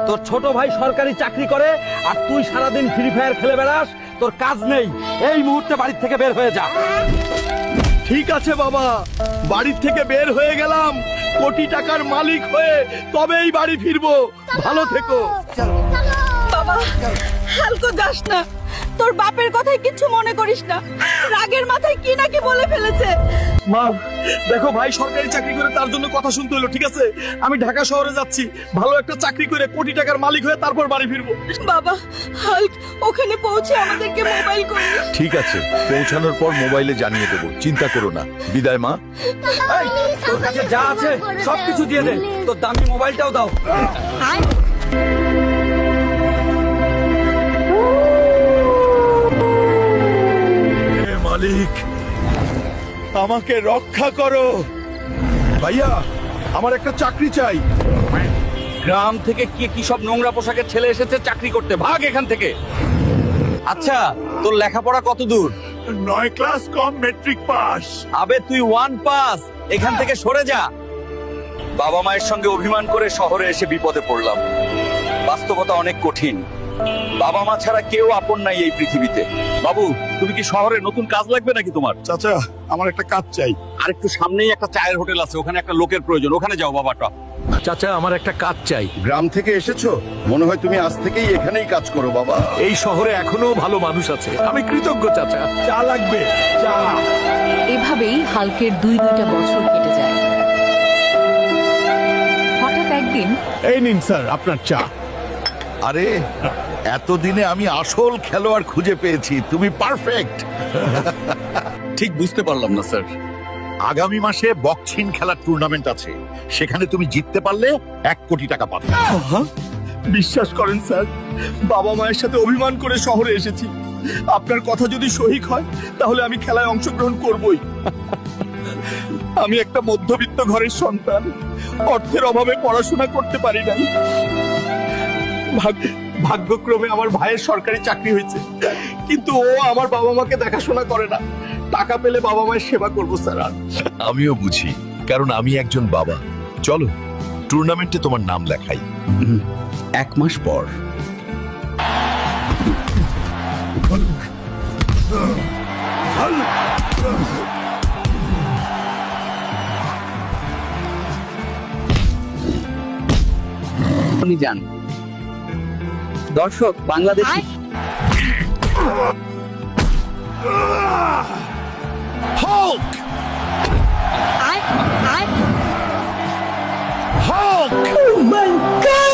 তোর ছোট ভাই সরকারি চাকরি করে আর তুই সারাদিন ফ্রি ফায়ার খেলে বেড়াস, তোর কাজ নেই। এই মুহূর্তে বাড়ি থেকে বের হয়ে যা। ঠিক আছে বাবা, বাড়ির থেকে বের হয়ে গেলাম, কোটি টাকার মালিক হয়ে তবেই বাড়ি ফিরবো। ভালো থেকো। বাবা, হালকো যাস না, তোর বাপের কথায় কিছু মনে করিস না। রাগের মাথায় কি নাকি বলে ফেলেছে। মা দেখো, ভাই সরকারি চাকরি করে তার জন্য কথা শুনতে হলো। ঠিক আছে, আমি ঢাকা শহরে যাচ্ছি, ভালো একটা চাকরি করে কোটি টাকার মালিক হয়ে তারপর বাড়ি ফিরবো। বাবা, হাল্ক ওখানে পৌঁছে আমাদেরকে মোবাইল করিস। ঠিক আছে, পৌঁছানোর পর মোবাইলে জানিয়ে দেবো, চিন্তা করো না। বিদায় মা। এই, তোর কাছে যা আছে সবকিছু দিয়ে দে, তোর দামি মোবাইলটাও দাও। হে মালিক, আমাকে রক্ষা করো। ভাইয়া, আমার একটা চাকরি চাই। গ্রাম থেকে কি সব নোংরা পোশাকের ছেলে এসেছে চাকরি করতে, ভাগ এখান থেকে। আচ্ছা, তোর লেখাপড়া কত দূর? 9 ক্লাস কম মেট্রিক পাস। আবে তুই 1 পাস, এখান থেকে সরে যা। বাবা মায়ের সঙ্গে অভিমান করে শহরে এসে বিপদে পড়লাম। বাস্তবতা অনেক কঠিন, বাবা মা ছাড়া কেউ আপন নাই এই পৃথিবীতে। বাবু, তুমি কি শহরে নতুন কাজ লাগবে নাকি তোমার? চাচা, আমার একটা কাজ চাই। আর একটু সামনেই একটা চায়ের হোটেল আছে, ওখানে একটা লোকের প্রয়োজন, ওখানে যাও বাবাটা। চাচা, আমার একটা কাজ চাই। গ্রাম থেকে এসেছো, মনে হয় তুমি আজ থেকেই এখানেই কাজ করো বাবা। এই শহরে এখনো ভালো মানুষ আছে, আমি কৃতজ্ঞ চাচা। চা লাগবে, চা। এভাবেই হালকের দুইটা বছর কেটে যায়। হঠাৎ একদিন এই নিন স্যার আপনার চা। আরে, এতদিনে আমি আসল খেলোয়াড় খুঁজে পেয়েছি, তুমি পারফেক্ট। ঠিক বুঝতে পারলাম না স্যার। আগামী মাসে বক্সিং খেলার টুর্নামেন্ট আছে, সেখানে তুমি জিততে পারলে 1 কোটি টাকা পাবে। বিশ্বাস করেন স্যার, বাবা মায়ের সাথে অভিমান করে শহরে এসেছি। আপনার কথা যদি সঠিক হয় তাহলে আমি খেলায় অংশগ্রহণ করবই। আমি একটা মধ্যবিত্ত ঘরের সন্তান, অর্থের অভাবে পড়াশোনা করতে পারি নাই। ভাগ্যক্রমে আমার ভাইয়ের সরকারি চাকরি হয়েছে, কিন্তু ও আমার বাবা মাকে দেখাশোনা করে না। টাকা পেলে বাবা মায়ের সেবা করবো স্যার। আমিও বুঝি, কারণ আমি একজন বাবা। চলো, টুর্নামেন্টে তোমার নাম লেখাই। 1 মাস পর। যান দর্শক, Bangladesh Hulk! Hulk! Oh my God!